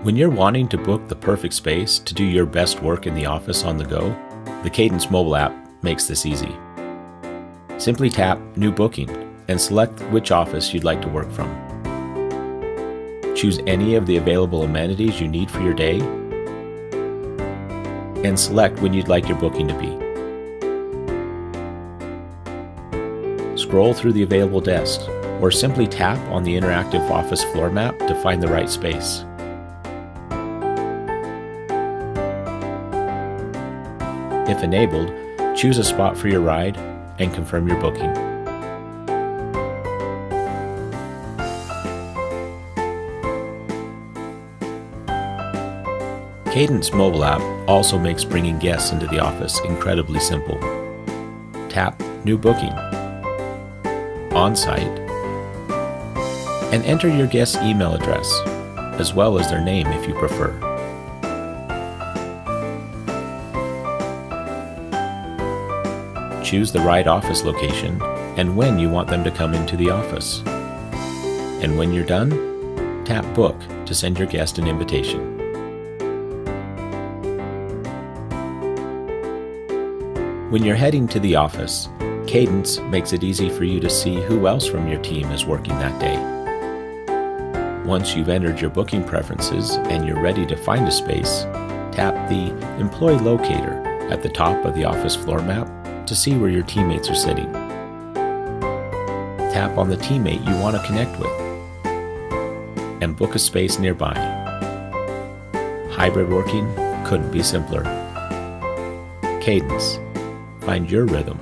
When you're wanting to book the perfect space to do your best work in the office on the go, the Kadence mobile app makes this easy. Simply tap New Booking and select which office you'd like to work from. Choose any of the available amenities you need for your day and select when you'd like your booking to be. Scroll through the available desks or simply tap on the interactive office floor map to find the right space. If enabled, choose a spot for your ride and confirm your booking. Kadence mobile app also makes bringing guests into the office incredibly simple. Tap New Booking, Onsite, and enter your guest's email address, as well as their name if you prefer. Choose the right office location and when you want them to come into the office. And when you're done, tap Book to send your guest an invitation. When you're heading to the office, Kadence makes it easy for you to see who else from your team is working that day. Once you've entered your booking preferences and you're ready to find a space, tap the Employee Locator at the top of the office floor map to see where your teammates are sitting. Tap on the teammate you want to connect with and book a space nearby. Hybrid working couldn't be simpler. Kadence. Find your rhythm